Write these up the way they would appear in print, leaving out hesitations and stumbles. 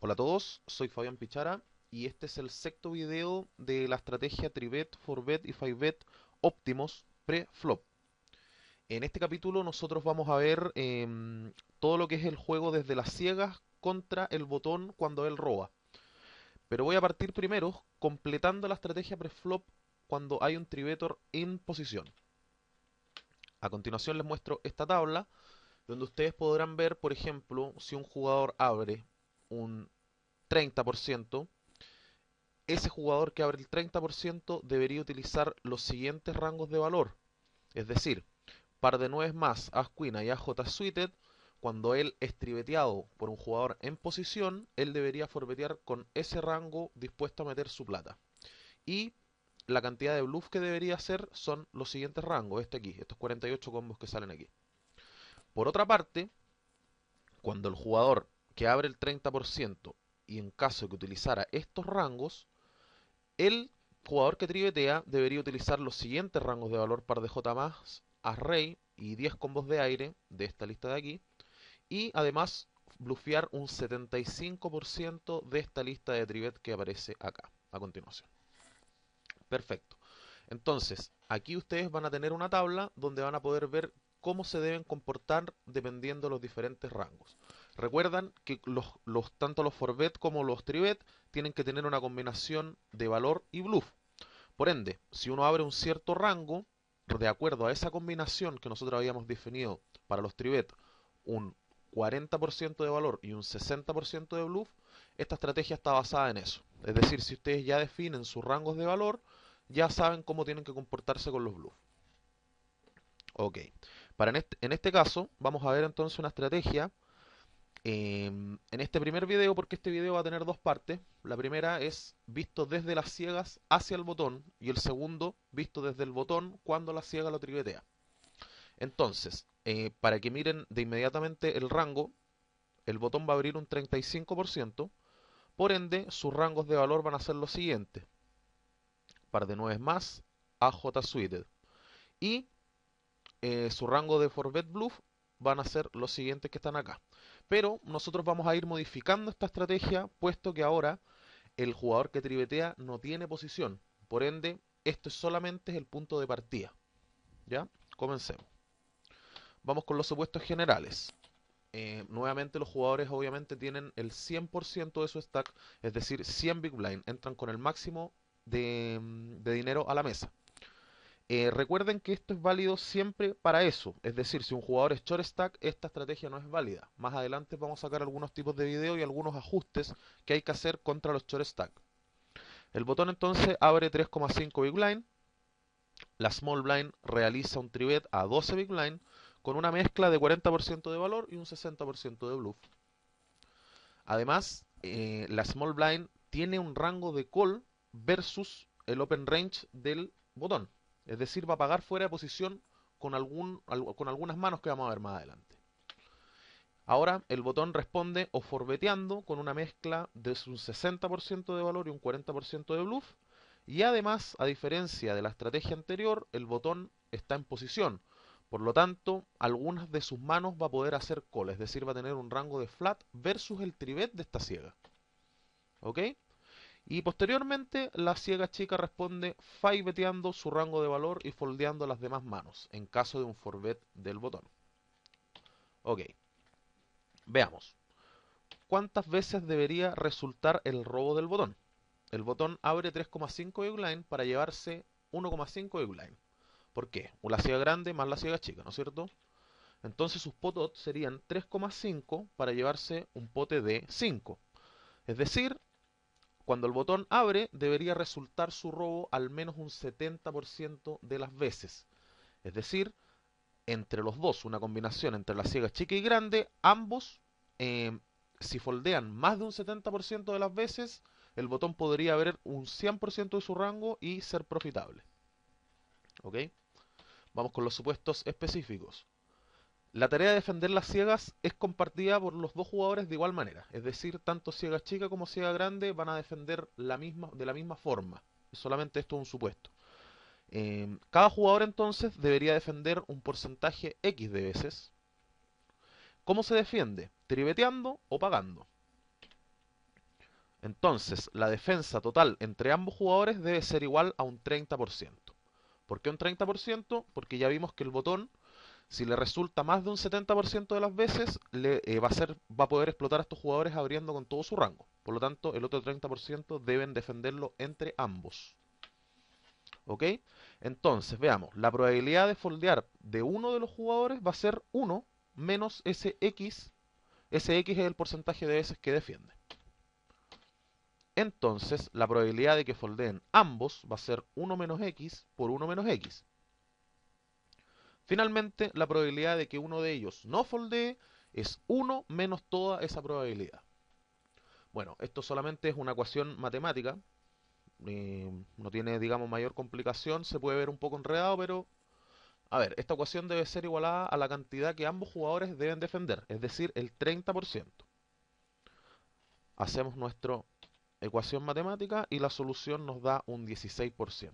Hola a todos, soy Fabián Pichara y este es el sexto video de la estrategia 3bet, 4bet y 5bet óptimos pre-flop. En este capítulo nosotros vamos a ver todo lo que es el juego desde las ciegas contra el botón cuando él roba. Pero voy a partir primero completando la estrategia pre-flop cuando hay un tribetor en posición. A continuación les muestro esta tabla donde ustedes podrán ver, por ejemplo, si un jugador abre un 30%, ese jugador que abre el 30% debería utilizar los siguientes rangos de valor. Es decir, par de 9 más, As Queen y AJ Suited, cuando él es tribeteado por un jugador en posición, él debería forbetear con ese rango dispuesto a meter su plata. Y la cantidad de bluff que debería hacer son los siguientes rangos, este aquí, estos 48 combos que salen aquí. Por otra parte, cuando el jugador que abre el 30% y en caso de que utilizara estos rangos, el jugador que tribetea debería utilizar los siguientes rangos de valor par de J más, As Rey y 10 combos de aire de esta lista de aquí. Y además blufear un 75% de esta lista de tribet que aparece acá, a continuación. Perfecto. Entonces, aquí ustedes van a tener una tabla donde van a poder ver cómo se deben comportar dependiendo de los diferentes rangos. Recuerdan que tanto los forbet como los tribet tienen que tener una combinación de valor y bluff. Por ende, si uno abre un cierto rango, de acuerdo a esa combinación que nosotros habíamos definido para los tribet, un 40% de valor y un 60% de bluff, esta estrategia está basada en eso. Es decir, si ustedes ya definen sus rangos de valor, ya saben cómo tienen que comportarse con los bluffs. Ok, en este caso vamos a ver entonces una estrategia en este primer video, porque este video va a tener dos partes. La primera es visto desde las ciegas hacia el botón y el segundo visto desde el botón cuando la ciega lo trivetea. Entonces, para que miren de inmediatamente el rango, el botón va a abrir un 35%, por ende sus rangos de valor van a ser los siguientes. Par de 9 más, AJ Suited. Y su rango de Forbet Bluff van a ser los siguientes que están acá. Pero nosotros vamos a ir modificando esta estrategia, puesto que ahora el jugador que tribetea no tiene posición. Por ende, esto solamente es el punto de partida. ¿Ya? Comencemos. Vamos con los supuestos generales. Nuevamente los jugadores obviamente tienen el 100% de su stack, es decir, 100 Big Blind. Entran con el máximo de dinero a la mesa. Recuerden que esto es válido siempre para eso, es decir, si un jugador es short stack, esta estrategia no es válida. Más adelante vamos a sacar algunos tipos de video y algunos ajustes que hay que hacer contra los short stack. El botón entonces abre 3,5 big blind, la small blind realiza un tribet a 12 big blind con una mezcla de 40% de valor y un 60% de bluff. Además, la small blind tiene un rango de call versus el open range del botón. Es decir, va a pagar fuera de posición con algunas manos que vamos a ver más adelante. Ahora el botón responde o forbeteando con una mezcla de un 60% de valor y un 40% de bluff. Y además, a diferencia de la estrategia anterior, el botón está en posición. Por lo tanto, algunas de sus manos va a poder hacer call, es decir, va a tener un rango de flat versus el tribet de esta ciega. ¿Ok? Y posteriormente la ciega chica responde fiveteando su rango de valor y foldeando las demás manos, en caso de un forbet del botón. Ok, veamos. ¿Cuántas veces debería resultar el robo del botón? El botón abre 3,5 big blind para llevarse 1,5 big blind. ¿Por qué? La ciega grande más la ciega chica, ¿no es cierto? Entonces sus potot serían 3,5 para llevarse un pote de 5. Es decir, cuando el botón abre, debería resultar su robo al menos un 70% de las veces. Es decir, entre los dos, una combinación entre la ciega chica y grande, ambos, eh, si foldean más de un 70% de las veces, el botón podría abrir un 100% de su rango y ser profitable. ¿Ok? Vamos con los supuestos específicos. La tarea de defender las ciegas es compartida por los dos jugadores de igual manera, es decir, tanto ciega chica como ciega grande van a defender de la misma forma. Solamente esto es un supuesto. Cada jugador entonces debería defender un porcentaje X de veces. ¿Cómo se defiende? ¿Tribeteando o pagando? Entonces, la defensa total entre ambos jugadores debe ser igual a un 30%. ¿Por qué un 30%? Porque ya vimos que el botón, si le resulta más de un 70% de las veces, va a poder explotar a estos jugadores abriendo con todo su rango. Por lo tanto, el otro 30% deben defenderlo entre ambos. ¿Ok? Entonces, veamos, la probabilidad de foldear de uno de los jugadores va a ser 1 menos ese X. Ese X es el porcentaje de veces que defiende. Entonces, la probabilidad de que foldeen ambos va a ser 1 menos X por 1 menos X. Finalmente, la probabilidad de que uno de ellos no foldee es 1 menos toda esa probabilidad. Bueno, esto solamente es una ecuación matemática. No tiene, digamos, mayor complicación. Se puede ver un poco enredado, pero... A ver, esta ecuación debe ser igualada a la cantidad que ambos jugadores deben defender, es decir, el 30%. Hacemos nuestra ecuación matemática y la solución nos da un 16%.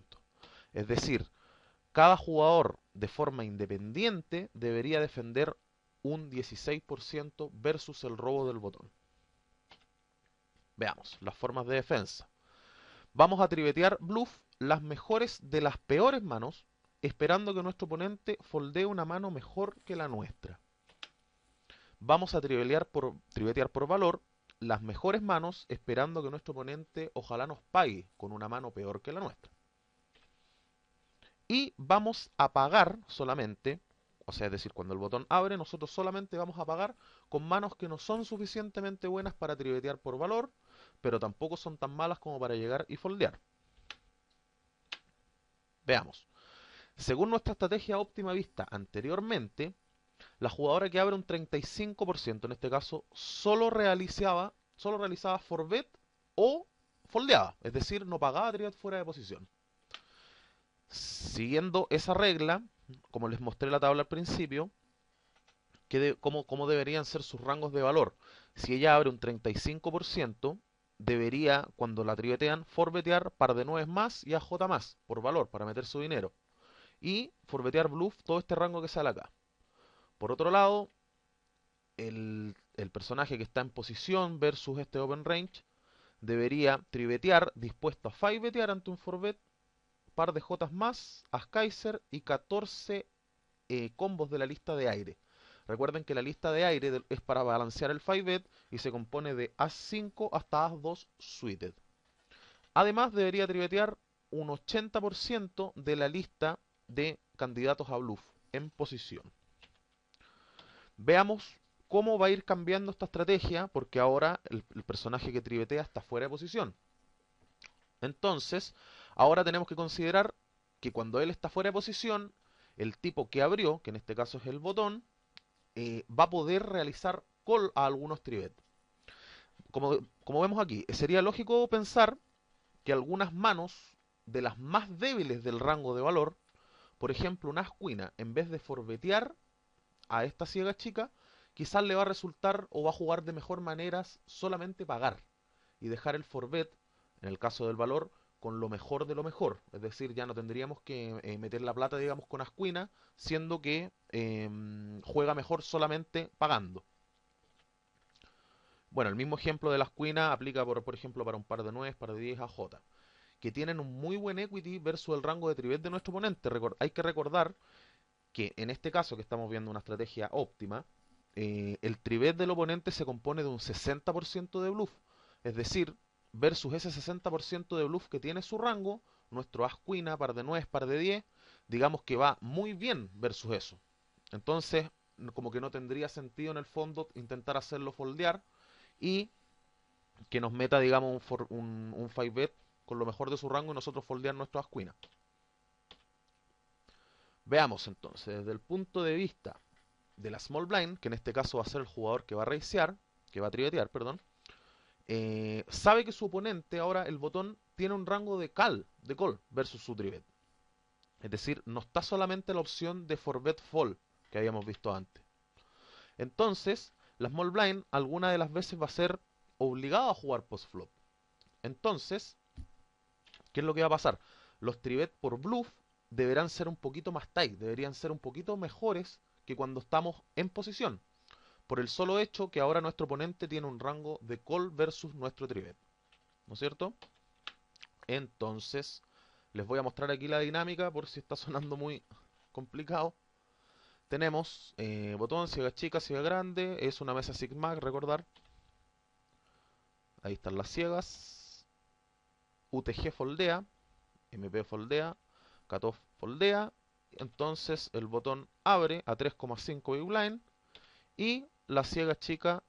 Es decir, cada jugador de forma independiente debería defender un 16% versus el robo del botón. Veamos, las formas de defensa. Vamos a trivetear bluff las mejores de las peores manos, esperando que nuestro oponente foldee una mano mejor que la nuestra. Vamos a trivetear por valor las mejores manos, esperando que nuestro oponente ojalá nos pague con una mano peor que la nuestra. Y vamos a pagar solamente, o sea, es decir, cuando el botón abre, nosotros solamente vamos a pagar con manos que no son suficientemente buenas para trivetear por valor, pero tampoco son tan malas como para llegar y foldear. Veamos. Según nuestra estrategia óptima vista anteriormente, la jugadora que abre un 35%, en este caso, solo realizaba forbet o foldeaba, es decir, no pagaba trivet fuera de posición. Siguiendo esa regla, como les mostré en la tabla al principio, cómo deberían ser sus rangos de valor. Si ella abre un 35%, debería, cuando la trivetean, forbetear par de 9 más y AJ más, por valor, para meter su dinero. Y forbetear bluff todo este rango que sale acá. Por otro lado, el personaje que está en posición versus este open range debería trivetear dispuesto a 5betear ante un forbet, par de J más, As Kaiser y 14 combos de la lista de aire. Recuerden que la lista de aire es para balancear el 5bet y se compone de As5 hasta As2 suited. Además debería trivetear un 80% de la lista de candidatos a bluff en posición. Veamos cómo va a ir cambiando esta estrategia, porque ahora el personaje que trivetea está fuera de posición. Entonces, ahora tenemos que considerar que cuando él está fuera de posición, el tipo que abrió, que en este caso es el botón, va a poder realizar call a algunos trivet. Como vemos aquí, sería lógico pensar que algunas manos de las más débiles del rango de valor, por ejemplo una ascuina, en vez de forbetear a esta ciega chica, quizás le va a resultar o va a jugar de mejor manera solamente pagar y dejar el forbet, en el caso del valor, con lo mejor de lo mejor. Es decir, ya no tendríamos que meter la plata, digamos, con ascuina, siendo que juega mejor solamente pagando. Bueno, el mismo ejemplo de la ascuina aplica, por ejemplo, para un par de 9, par de 10 AJ, que tienen un muy buen equity versus el rango de trivet de nuestro oponente. Hay que recordar que en este caso que estamos viendo una estrategia óptima, el trivet del oponente se compone de un 60% de bluff. Es decir, versus ese 60% de bluff que tiene su rango, nuestro as cuina, par de 9, par de 10, digamos que va muy bien versus eso. Entonces, como que no tendría sentido en el fondo intentar hacerlo foldear y que nos meta, digamos, un 5bet con lo mejor de su rango y nosotros foldear nuestro as cuina. Veamos entonces, desde el punto de vista de la small blind, que en este caso va a ser el jugador que va a racear, que va a trivetear, perdón, sabe que su oponente ahora el botón tiene un rango de call versus su trivet. Es decir, no está solamente la opción de forbet fall que habíamos visto antes. Entonces, la small blind alguna de las veces va a ser obligado a jugar post flop. Entonces, ¿qué es lo que va a pasar? Los trivet por bluff deberán ser un poquito más tight, deberían ser un poquito mejores que cuando estamos en posición, por el solo hecho que ahora nuestro oponente tiene un rango de call versus nuestro trivet. ¿no es cierto? Entonces, les voy a mostrar aquí la dinámica por si está sonando muy complicado. Tenemos botón, ciega chica, ciega grande, es una mesa Sigma, recordar. Ahí están las ciegas. UTG foldea, MP foldea, cutoff foldea. Entonces el botón abre a 3,5 big blind y la ciega chica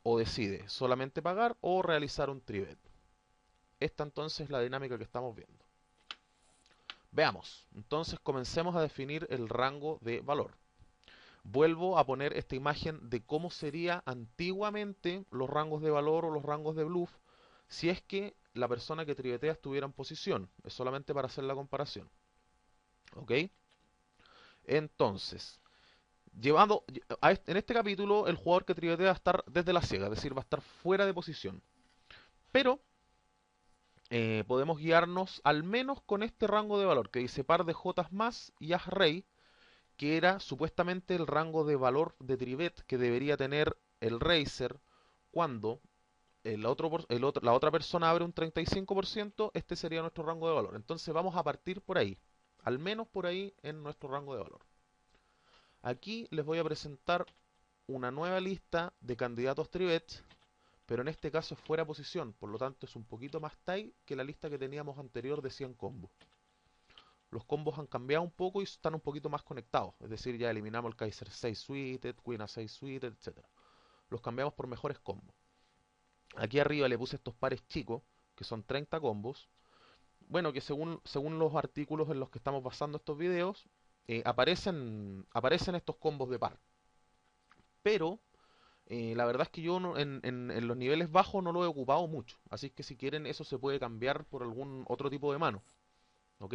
o decide solamente pagar o realizar un tribet. Esta entonces es la dinámica que estamos viendo. Veamos, entonces comencemos a definir el rango de valor. Vuelvo a poner esta imagen de cómo sería antiguamente los rangos de valor o los rangos de bluff si es que la persona que tribetea estuviera en posición. Es solamente para hacer la comparación. ¿Ok? Entonces, en este capítulo el jugador que tribetea va a estar desde la ciega, es decir, va a estar fuera de posición. Pero podemos guiarnos al menos con este rango de valor que dice par de Jotas más y as rey, que era supuestamente el rango de valor de tribet que debería tener el racer cuando la otra persona abre un 35%, este sería nuestro rango de valor. Entonces vamos a partir por ahí, al menos por ahí en nuestro rango de valor. Aquí les voy a presentar una nueva lista de candidatos tribet, pero en este caso es fuera de posición, por lo tanto es un poquito más tight que la lista que teníamos anterior de 100 combos. Los combos han cambiado un poco y están un poquito más conectados, es decir, ya eliminamos el Kaiser 6 suited, Queen a 6 suited, etc. Los cambiamos por mejores combos. Aquí arriba le puse estos pares chicos, que son 30 combos. Bueno, que según los artículos en los que estamos basando estos videos, aparecen estos combos de par. Pero la verdad es que yo en los niveles bajos no lo he ocupado mucho. Así que si quieren eso se puede cambiar por algún otro tipo de mano. ¿Ok?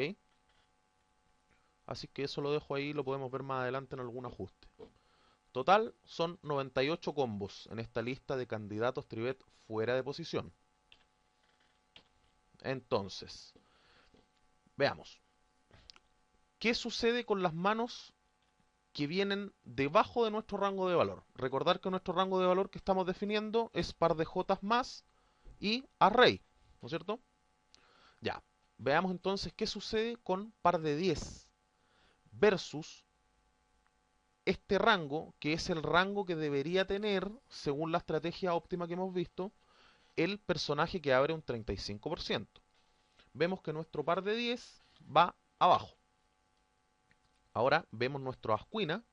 Así que eso lo dejo ahí, lo podemos ver más adelante en algún ajuste. Total son 98 combos en esta lista de candidatos tribet fuera de posición. Entonces, veamos. ¿Qué sucede con las manos que vienen debajo de nuestro rango de valor? Recordar que nuestro rango de valor que estamos definiendo es par de Jotas más y array, ¿no es cierto? Ya, veamos entonces qué sucede con par de 10 versus este rango, que es el rango que debería tener, según la estrategia óptima que hemos visto, el personaje que abre un 35%. Vemos que nuestro par de 10 va abajo. Ahora vemos nuestro Asquina,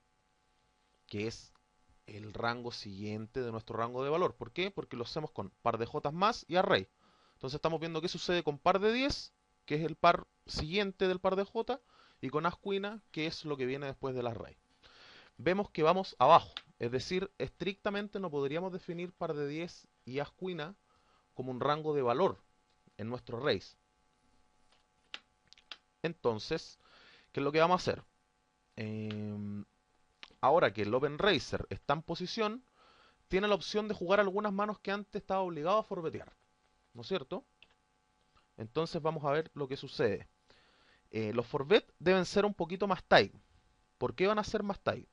que es el rango siguiente de nuestro rango de valor. ¿Por qué? Porque lo hacemos con par de Jotas más y array. Entonces estamos viendo qué sucede con par de 10, que es el par siguiente del par de J, y con Asquina, que es lo que viene después del array. Vemos que vamos abajo, es decir, estrictamente no podríamos definir par de 10 y Asquina como un rango de valor en nuestro race. Entonces, ¿qué es lo que vamos a hacer? Ahora que el Open Racer está en posición, tiene la opción de jugar algunas manos que antes estaba obligado a forbetear, ¿no es cierto? Entonces vamos a ver lo que sucede. Los forbet deben ser un poquito más tight. ¿Por qué van a ser más tight?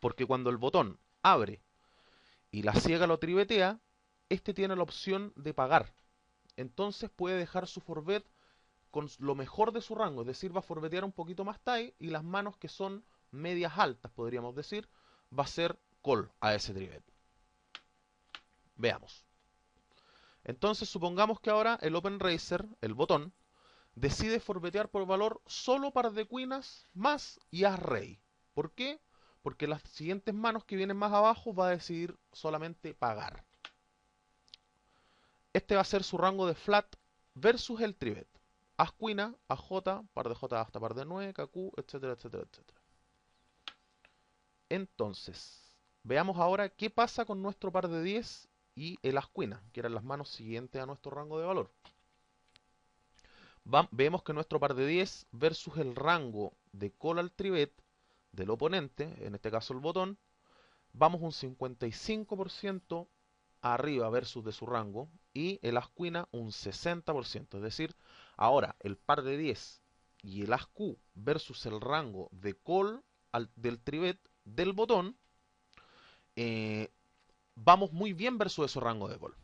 Porque cuando el botón abre y la ciega lo tribetea, este tiene la opción de pagar. Entonces puede dejar su forbet con lo mejor de su rango, es decir, va a forbetear un poquito más tight y las manos que son medias altas, podríamos decir, va a ser call a ese tribet. Veamos. Entonces supongamos que ahora el Open Racer, el botón, decide forbetear por valor solo par de cuinas más y as rey. ¿Por qué? Porque las siguientes manos que vienen más abajo va a decidir solamente pagar. Este va a ser su rango de flat versus el tribet. As cuina, as j, par de j hasta par de 9, kq, etcétera, etcétera, etcétera. Entonces, veamos ahora qué pasa con nuestro par de 10 y el as cuina, que eran las manos siguientes a nuestro rango de valor. Vemos que nuestro par de 10 versus el rango de call al tribet del oponente, en este caso el botón, vamos un 55% arriba versus de su rango y el Asquina un 60%. Es decir, ahora el par de 10 y el Asq versus el rango de call del tribet del botón, vamos muy bien versus ese rango de call.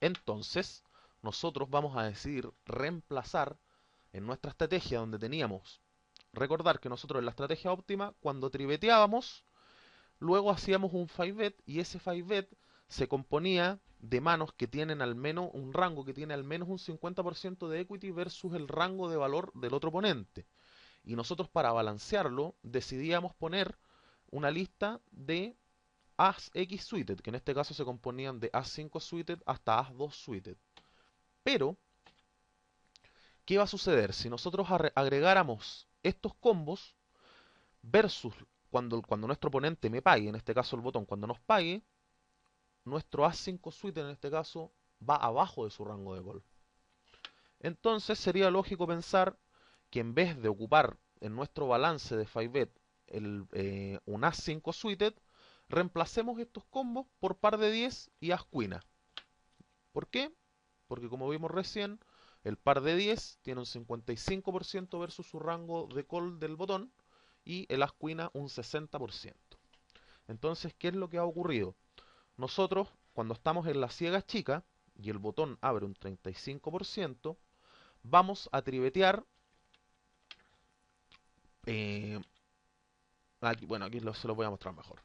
Entonces, nosotros vamos a decidir reemplazar en nuestra estrategia donde teníamos, recordar que nosotros en la estrategia óptima, cuando triveteábamos, luego hacíamos un 5bet y ese 5bet se componía de manos que tienen al menos un rango que tiene al menos un 50% de equity versus el rango de valor del otro oponente. Y nosotros para balancearlo decidíamos poner una lista de As X suited, que en este caso se componían de As 5 suited hasta As 2 suited. Pero, ¿qué va a suceder? Si nosotros agregáramos estos combos versus cuando nuestro oponente me pague, en este caso el botón, cuando nos pague, nuestro As 5 suited en este caso va abajo de su rango de call. Entonces sería lógico pensar que en vez de ocupar en nuestro balance de 5bet un As 5 suited, reemplacemos estos combos por par de 10 y As quina. ¿Por qué? Porque como vimos recién, el par de 10 tiene un 55% versus su rango de call del botón y el As quina un 60%. Entonces, ¿qué es lo que ha ocurrido? Nosotros, cuando estamos en la ciega chica y el botón abre un 35%, vamos a trivetear. Aquí se lo voy a mostrar mejor.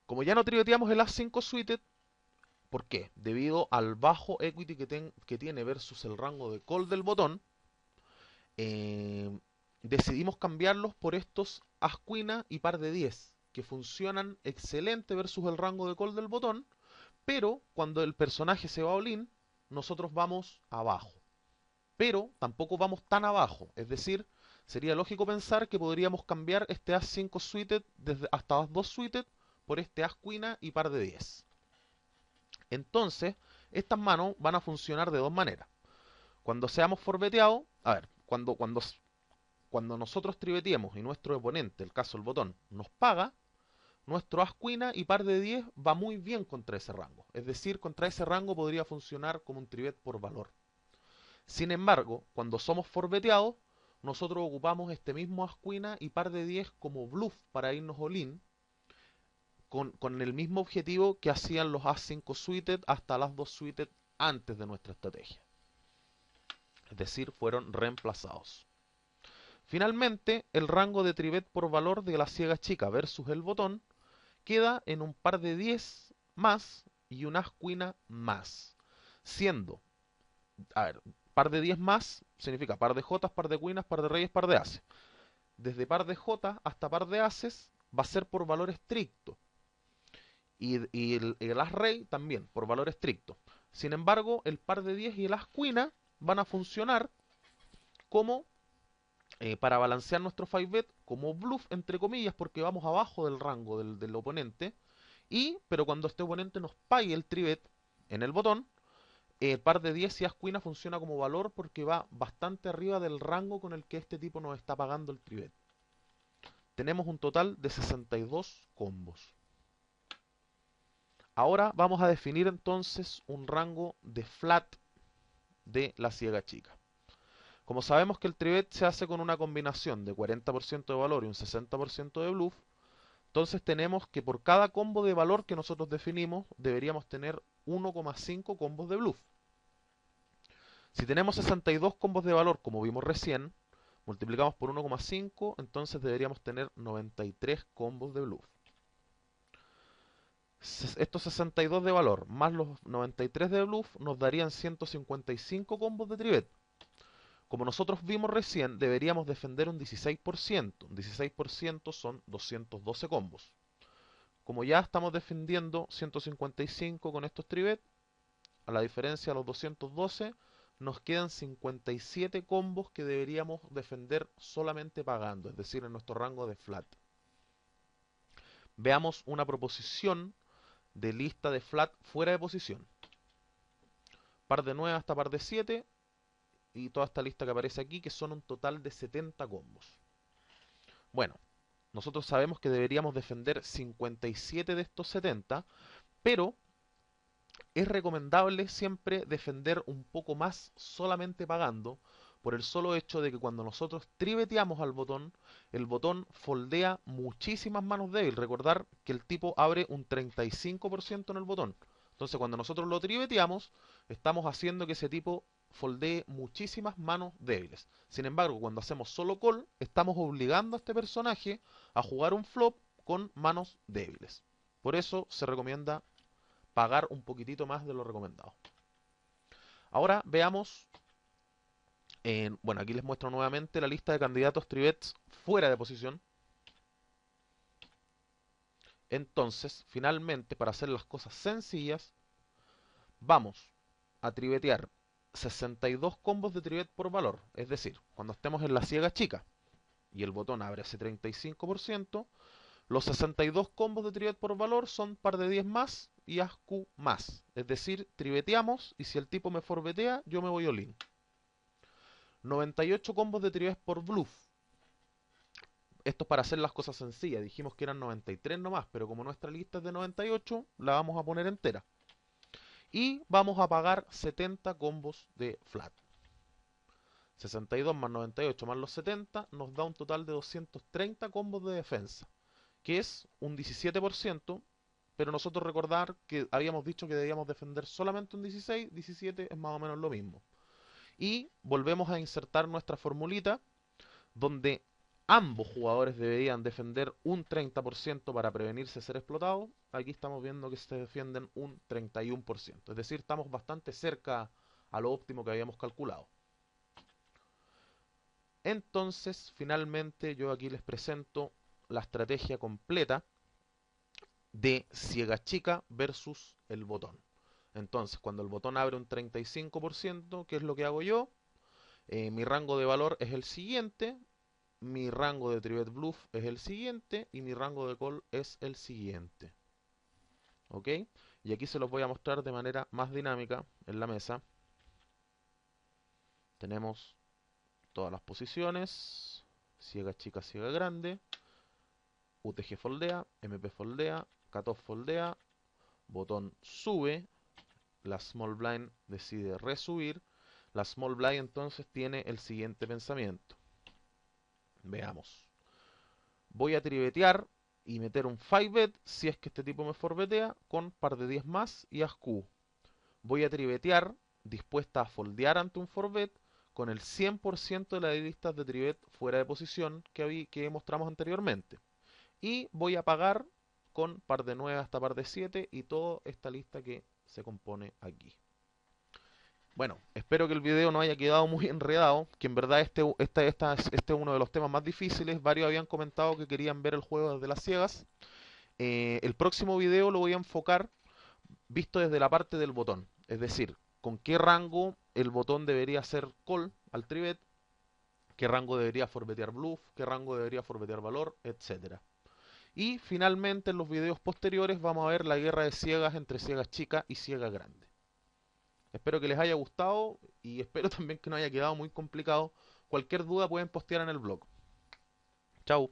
Como ya no triveteamos el As 5 suited, ¿por qué? Debido al bajo equity que tiene versus el rango de call del botón, decidimos cambiarlos por estos As quina y par de 10, que funcionan excelente versus el rango de call del botón, pero cuando el personaje se va a all-in, nosotros vamos abajo. Pero tampoco vamos tan abajo, es decir, sería lógico pensar que podríamos cambiar este As 5 suited desde hasta As 2 suited por este As quina y par de 10. Entonces, estas manos van a funcionar de dos maneras. Cuando seamos forbeteados, a ver, cuando nosotros triveteemos y nuestro oponente, el caso el botón, nos paga, nuestro As quina y par de 10 va muy bien contra ese rango. Es decir, contra ese rango podría funcionar como un trivet por valor. Sin embargo, cuando somos forbeteados, nosotros ocupamos este mismo As quina y par de 10 como bluff para irnos all-in, con el mismo objetivo que hacían los As 5 suited hasta las 2 suited antes de nuestra estrategia. Es decir, fueron reemplazados. Finalmente, el rango de trivet por valor de la ciega chica versus el botón queda en un par de 10 más y un As quina más. Siendo, a ver, par de 10 más significa par de jotas, par de quinas, par de reyes, par de ases. Desde par de jotas hasta par de ases va a ser por valor estricto. Y el as rey también, por valor estricto. Sin embargo, el par de 10 y el as quina van a funcionar como para balancear nuestro 5bet como bluff, entre comillas, porque vamos abajo del rango del oponente. Pero cuando este oponente nos pague el tribet en el botón, el par de 10 y as quina funciona como valor porque va bastante arriba del rango con el que este tipo nos está pagando el tribet. Tenemos un total de 62 combos. Ahora vamos a definir entonces un rango de flat de la ciega chica. Como sabemos que el trivet se hace con una combinación de 40% de valor y un 60% de bluff, entonces tenemos que por cada combo de valor que nosotros definimos deberíamos tener 1,5 combos de bluff. Si tenemos 62 combos de valor como vimos recién, multiplicamos por 1,5, entonces deberíamos tener 93 combos de bluff. Estos 62 de valor más los 93 de bluff nos darían 155 combos de trivet. Como nosotros vimos recién, deberíamos defender un 16%. Un 16% son 212 combos. Como ya estamos defendiendo 155 con estos trivet, a la diferencia de los 212, nos quedan 57 combos que deberíamos defender solamente pagando, es decir, en nuestro rango de flat. Veamos una proposición de lista de flat fuera de posición. Par de 9 hasta par de 7 y toda esta lista que aparece aquí, que son un total de 70 combos. Bueno, nosotros sabemos que deberíamos defender 57 de estos 70, pero es recomendable siempre defender un poco más solamente pagando, por el solo hecho de que cuando nosotros triveteamos al botón, el botón foldea muchísimas manos débiles. Recordar que el tipo abre un 35% en el botón. Entonces cuando nosotros lo triveteamos, estamos haciendo que ese tipo foldee muchísimas manos débiles. Sin embargo, cuando hacemos solo call, estamos obligando a este personaje a jugar un flop con manos débiles. Por eso se recomienda pagar un poquitito más de lo recomendado. Ahora veamos, bueno, aquí les muestro nuevamente la lista de candidatos tribets fuera de posición. Entonces, finalmente, para hacer las cosas sencillas, vamos a trivetear 62 combos de trivet por valor. Es decir, cuando estemos en la ciega chica y el botón abre ese 35%, los 62 combos de trivet por valor son par de 10 más y as Q más. Es decir, triveteamos y si el tipo me forbetea, yo me voy all-in. 98 combos de trivet por bluff. Esto es para hacer las cosas sencillas. Dijimos que eran 93 nomás, pero como nuestra lista es de 98, la vamos a poner entera. Y vamos a pagar 70 combos de flat. 62 más 98 más los 70 nos da un total de 230 combos de defensa, que es un 17%, pero nosotros recordar que habíamos dicho que debíamos defender solamente un 16, 17 es más o menos lo mismo. Y volvemos a insertar nuestra formulita, donde ambos jugadores deberían defender un 30% para prevenirse ser explotados. Aquí estamos viendo que se defienden un 31%. Es decir, estamos bastante cerca a lo óptimo que habíamos calculado. Entonces, finalmente, yo aquí les presento la estrategia completa de ciega chica versus el botón. Entonces, cuando el botón abre un 35%, ¿qué es lo que hago yo? Mi rango de valor es el siguiente, mi rango de trivet bluff es el siguiente y mi rango de call es el siguiente. ¿Ok? Y aquí se los voy a mostrar de manera más dinámica en la mesa. Tenemos todas las posiciones, ciega chica, ciega grande, UTG foldea, MP foldea, cutoff foldea, botón sube, la small blind decide resubir. La small blind entonces tiene el siguiente pensamiento. Veamos. Voy a trivetear y meter un 5bet si es que este tipo me forbetea con par de 10 más y as Q. Voy a trivetear dispuesta a foldear ante un 4bet con el 100% de las listas de trivet fuera de posición que mostramos anteriormente. Y voy a pagar con par de 9 hasta par de 7 y toda esta lista que se compone aquí. Bueno, espero que el video no haya quedado muy enredado, que en verdad este es uno de los temas más difíciles. Varios habían comentado que querían ver el juego desde las ciegas. El próximo video lo voy a enfocar visto desde la parte del botón, es decir, con qué rango el botón debería hacer call al trivet, qué rango debería forbetear bluff, qué rango debería forbetear valor, etcétera. Y finalmente en los videos posteriores vamos a ver la guerra de ciegas entre ciegas chica y ciega grande. Espero que les haya gustado y espero también que no haya quedado muy complicado. Cualquier duda pueden postear en el blog. Chao.